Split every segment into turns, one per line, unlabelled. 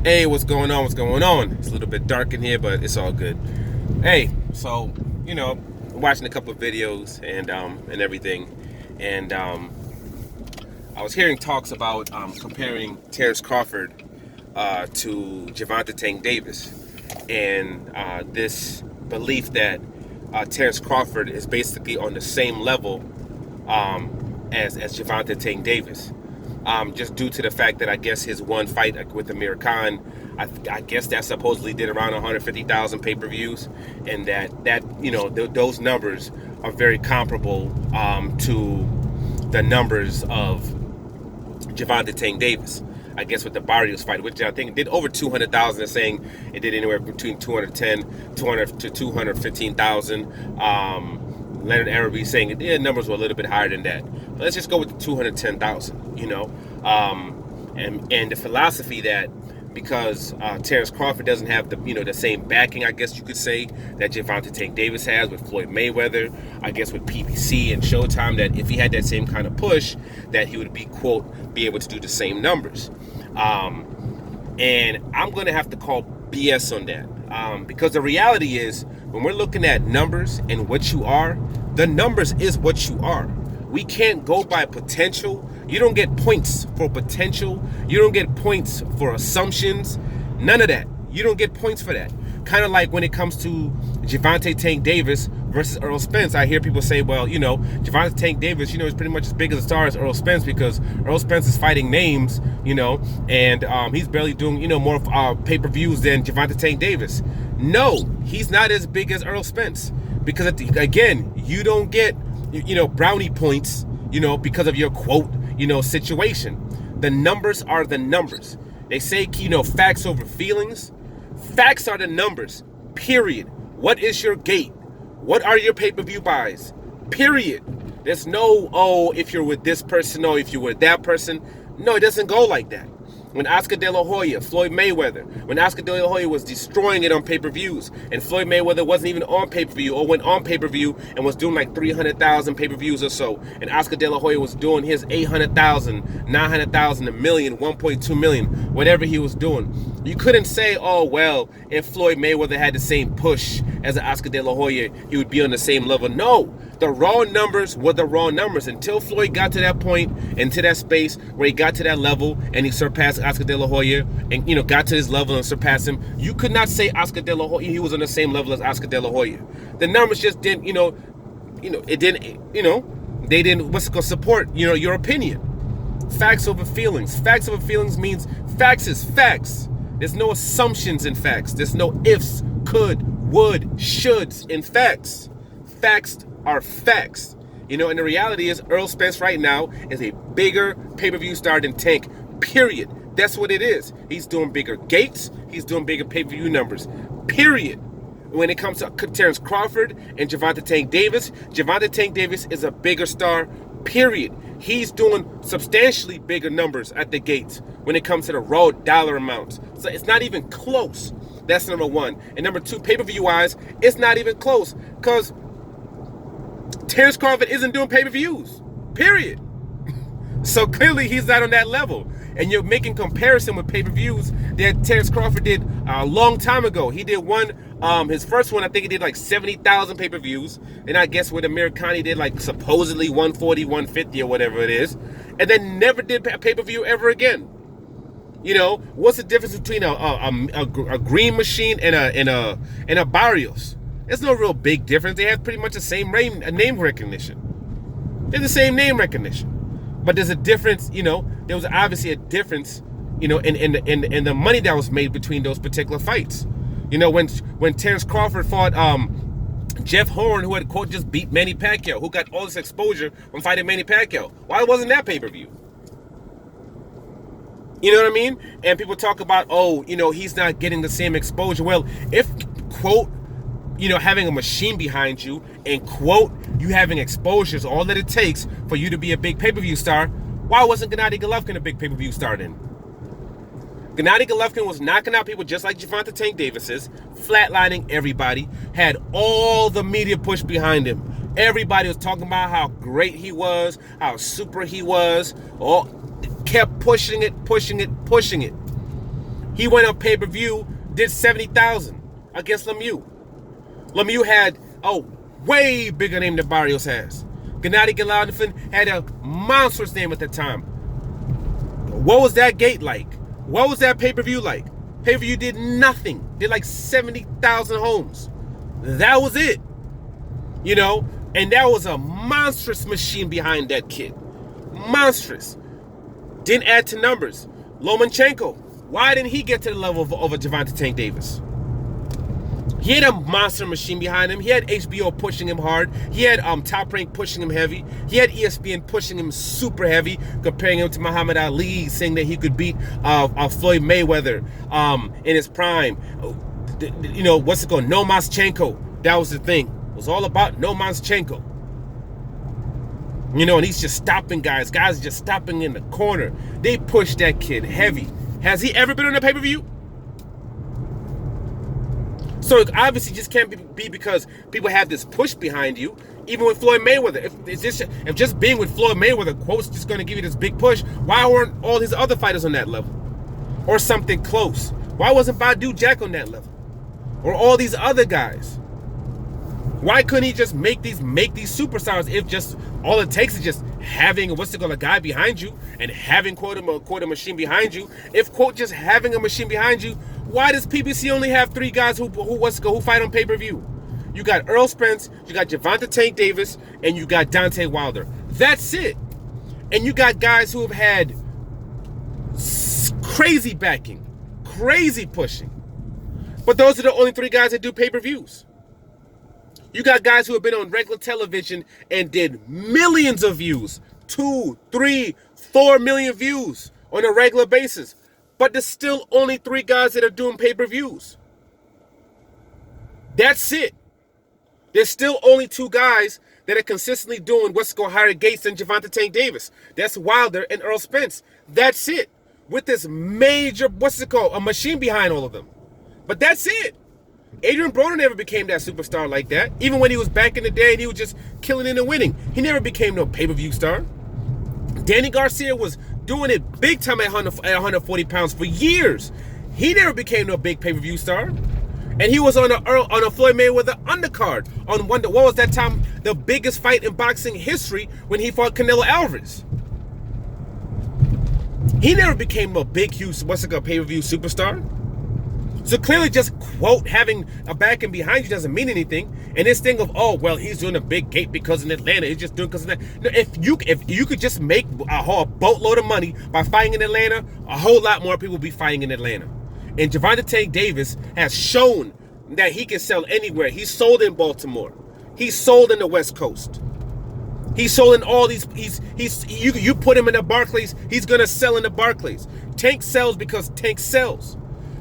Hey, what's going on? What's going on? It's a little bit dark in here, but it's all good. Hey, so watching a couple of videos and everything, and I was hearing talks about comparing Tarrance Crawford to Gervonta Tank Davis, and this belief that Tarrance Crawford is basically on the same level as Gervonta Tank Davis. Just due to the fact that I guess his one fight with Amir Khan, I guess that supposedly did around 150,000 pay-per-views, and those numbers are very comparable to the numbers of Gervonta Tank Davis. I guess with the Barrios fight, which I think did over 200,000. They're saying it did anywhere between 200 to 215,000. Leonard Araby saying the numbers were a little bit higher than that. But let's just go with the 210,000, and the philosophy that because Tarrance Crawford doesn't have the same backing, I guess you could say, that Gervonta Tank Davis has with Floyd Mayweather, I guess with PBC and Showtime, that if he had that same kind of push, that he would be, quote, be able to do the same numbers. And I'm going to have to call BS on that, because the reality is, when we're looking at numbers and what you are, the numbers is what you are. We can't go by potential. You don't get points for potential. You don't get points for assumptions. None of that. You don't get points for that. Kind of like when it comes to Gervonta Tank Davis versus Errol Spence. I hear people say, well, Gervonta Tank Davis, is pretty much as big as a star as Errol Spence because Errol Spence is fighting names, and he's barely doing, more pay-per-views than Gervonta Tank Davis. No, he's not as big as Errol Spence because, again, you don't get, brownie points, because of your quote, situation. The numbers are the numbers. They say, facts over feelings. Facts are the numbers, period. What is your gate? What are your pay-per-view buys? Period. There's no, if you're with this person or if you're with that person. No, it doesn't go like that. When Oscar De La Hoya, Floyd Mayweather, when Oscar De La Hoya was destroying it on pay-per-views, and Floyd Mayweather wasn't even on pay-per-view, or went on pay-per-view and was doing like 300,000 pay-per-views or so, and Oscar De La Hoya was doing his 800,000, 900,000, a million, 1.2 million, whatever he was doing. You couldn't say, oh, well, if Floyd Mayweather had the same push as Oscar De La Hoya, he would be on the same level. No, the raw numbers were the raw numbers. Until Floyd got to that point, into that space where he got to that level and he surpassed Oscar De La Hoya and, got to his level and surpassed him, you could not say Oscar De La Hoya, he was on the same level as Oscar De La Hoya. The numbers just didn't, it didn't, they didn't, support, your opinion. Facts over feelings. Facts over feelings means facts is facts. There's no assumptions in facts. There's no ifs, could, would, shoulds in facts. Facts are facts. And the reality is Errol Spence right now is a bigger pay-per-view star than Tank, period. That's what it is. He's doing bigger gates. He's doing bigger pay-per-view numbers, period. When it comes to Tarrance Crawford and Gervonta Tank Davis is a bigger star, period. He's doing substantially bigger numbers at the gates when it comes to the raw dollar amounts. So it's not even close. That's number one. And number two, pay-per-view wise, it's not even close because Tarrance Crawford isn't doing pay-per-views, period. So clearly he's not on that level. And you're making comparison with pay-per-views that Tarrance Crawford did a long time ago. He did one, his first one, I think he did like 70,000 pay-per-views. And I guess with Amir Khan, he did like supposedly 140, 150 or whatever it is. And then never did a pay-per-view ever again. What's the difference between a green machine and a Barrios? There's no real big difference. They have pretty much the same name recognition. They're the same name recognition. But there's a difference, there was obviously a difference, in the money that was made between those particular fights. When Tarrance Crawford fought Jeff Horn, who had, quote, just beat Manny Pacquiao, who got all this exposure from fighting Manny Pacquiao. Why wasn't that pay-per-view? You know what I mean? And people talk about, he's not getting the same exposure. Well, if, quote, having a machine behind you and, quote, you having exposure is all that it takes for you to be a big pay-per-view star, why wasn't Gennady Golovkin a big pay-per-view star then? Gennady Golovkin was knocking out people just like Gervonta Tank Davis is, flatlining everybody, had all the media push behind him. Everybody was talking about how great he was, how super he was, kept pushing it. He went on pay-per-view, did 70,000 against Lemieux. Lemieux had a way bigger name than Barrios has. Gennady Golovkin had a monstrous name at the time. What was that gate like? What was that pay-per-view like? Pay-per-view did nothing. Did like 70,000 homes. That was it. You know? And that was a monstrous machine behind that kid. Monstrous. Didn't add to numbers. Lomachenko. Why didn't he get to the level of a Gervonta Tank Davis? He had a monster machine behind him. He had HBO pushing him hard. He had Top Rank pushing him heavy. He had ESPN pushing him super heavy, comparing him to Muhammad Ali, saying that he could beat Floyd Mayweather in his prime. You know, what's it called? No Maschenko. That was the thing. It was all about No Maschenko. You know, and he's just stopping guys. Guys are just stopping in the corner. They pushed that kid heavy. Has he ever been on a pay-per-view? So it obviously just can't be because people have this push behind you. Even with Floyd Mayweather, if just being with Floyd Mayweather, quote's just going to give you this big push, why weren't all these other fighters on that level? Or something close? Why wasn't Badu Jack on that level? Or all these other guys? Why couldn't he just make these superstars if just all it takes is just having a guy behind you and having quote a machine behind you? If quote just having a machine behind you, why does PBC only have 3 guys who fight on pay-per-view? You got Earl Spence, you got Gervonta Tank Davis, and you got Deontay Wilder. That's it. And you got guys who have had crazy backing, crazy pushing. But those are the only 3 guys that do pay-per-views. You got guys who have been on regular television and did millions of views. 2, 3, 4 million views on a regular basis. But there's still only 3 guys that are doing pay-per-views. That's it. There's still only 2 guys that are consistently doing what's called higher gates than Gervonta Tank Davis. That's Wilder and Earl Spence. That's it. With this major, a machine behind all of them. But that's it. Adrian Broner never became that superstar like that. Even when he was back in the day and he was just killing it and winning. He never became no pay-per-view star. Danny Garcia was doing it big time at 140 pounds for years. He never became no big pay-per-view star. And he was on a Floyd Mayweather undercard on what was that time the biggest fight in boxing history when he fought Canelo Alvarez. He never became no big, huge, pay-per-view superstar. So clearly just, quote, having a backing behind you doesn't mean anything. And this thing of, oh, well, he's doing a big gate because in Atlanta. He's just doing because of that. No, if you could just make a whole boatload of money by fighting in Atlanta, a whole lot more people would be fighting in Atlanta. And Gervonta Tank Davis has shown that he can sell anywhere. He's sold in Baltimore. He's sold in the West Coast. He's sold in all these. You put him in the Barclays, he's going to sell in the Barclays. Tank sells because Tank sells.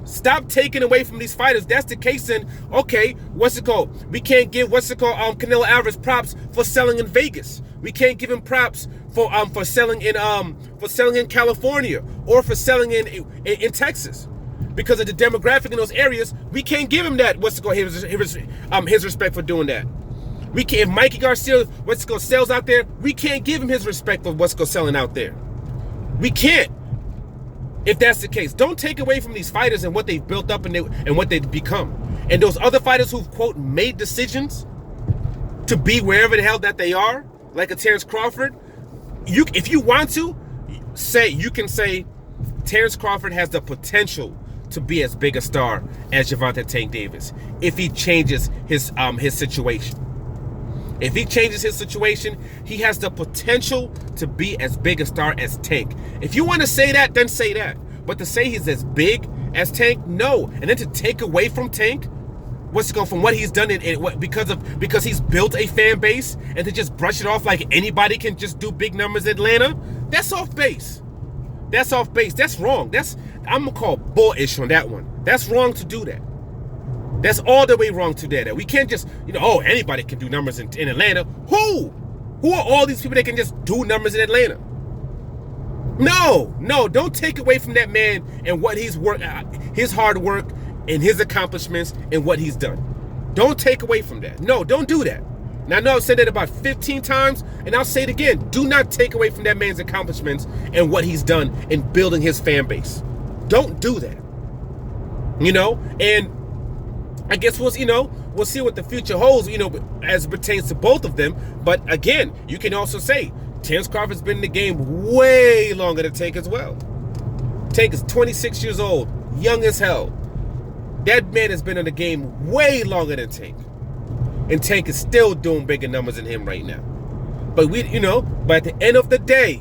Stop taking away from these fighters. That's the case. Then okay, we can't give Canelo Alvarez props for selling in Vegas. We can't give him props for selling in California or for selling in Texas because of the demographic in those areas. We can't give him that his respect for doing that. We can't. If Mikey Garcia sells out there, we can't give him his respect for selling out there. We can't. If that's the case, don't take away from these fighters and what they've built up and what they've become. And those other fighters who've, quote, made decisions to be wherever the hell that they are, like a Tarrance Crawford, if you want to, you can say Tarrance Crawford has the potential to be as big a star as Gervonta Tank Davis if he changes his situation. If he changes his situation, he has the potential to be as big a star as Tank. If you want to say that, then say that. But to say he's as big as Tank, no. And then to take away from Tank, from what he's done because he's built a fan base, and to just brush it off like anybody can just do big numbers in Atlanta, that's off base. That's off base. That's wrong. I'm gonna call bullish on that one. That's wrong to do that. That's all the way wrong to that. We can't just, anybody can do numbers in Atlanta. Who? Who are all these people that can just do numbers in Atlanta? No, don't take away from that man and what his hard work and his accomplishments and what he's done. Don't take away from that. No, don't do that. Now, I know I've said that about 15 times, and I'll say it again. Do not take away from that man's accomplishments and what he's done in building his fan base. Don't do that. And I guess we'll see what the future holds, as it pertains to both of them. But again, you can also say Tarrance Crawford's been in the game way longer than Tank as well. Tank is 26 years old, young as hell. That man has been in the game way longer than Tank. And Tank is still doing bigger numbers than him right now. But but at the end of the day,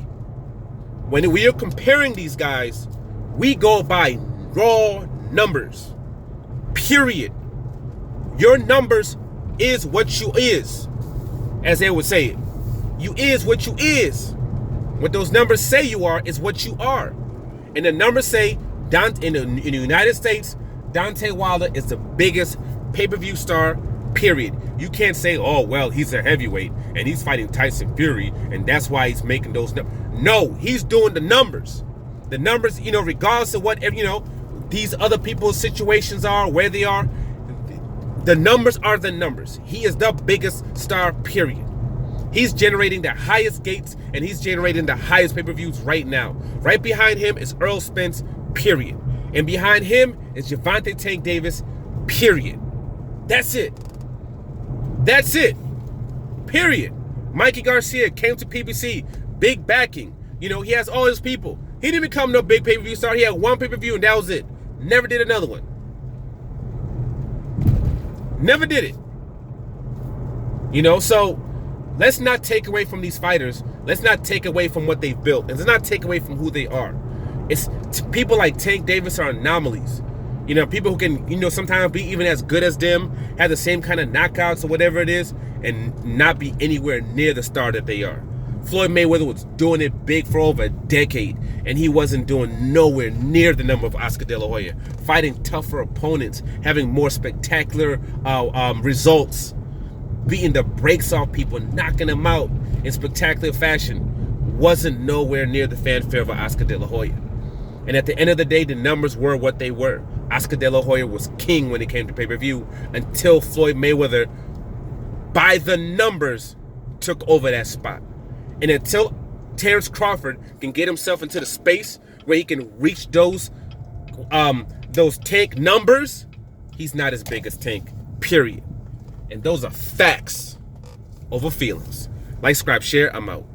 when we are comparing these guys, we go by raw numbers. Period. Your numbers is what you is. As they would say it. You is what you is. What those numbers say you are is what you are. And the numbers say in the United States, Deontay Wilder is the biggest pay-per-view star, period. You can't say, oh, well, he's a heavyweight and he's fighting Tyson Fury and that's why he's making those numbers. No, he's doing the numbers. The numbers, regardless of what, these other people's situations are, where they are, the numbers are the numbers. He is the biggest star, period. He's generating the highest gates and he's generating the highest pay-per-views right now. Right behind him is Earl Spence, period. And behind him is Gervonta Tank Davis, period. That's it. That's it. Period. Mikey Garcia came to PBC, big backing. He has all his people. He didn't become no big pay-per-view star. He had one pay-per-view and that was it. Never did another one. Never did it. So let's not take away from these fighters. Let's not take away from what they've built. And let's not take away from who they are. People like Tank Davis are anomalies. People who can, sometimes be even as good as them, have the same kind of knockouts or whatever it is, and not be anywhere near the star that they are. Floyd Mayweather was doing it big for over a decade, and he wasn't doing nowhere near the number of Oscar De La Hoya. Fighting tougher opponents, having more spectacular results, beating the brakes off people, knocking them out in spectacular fashion, wasn't nowhere near the fanfare of Oscar De La Hoya. And at the end of the day, the numbers were what they were. Oscar De La Hoya was king when it came to pay-per-view until Floyd Mayweather, by the numbers, took over that spot. And until Tarrance Crawford can get himself into the space where he can reach those Tank numbers, he's not as big as Tank, period. And those are facts over feelings. Like, subscribe, share, I'm out.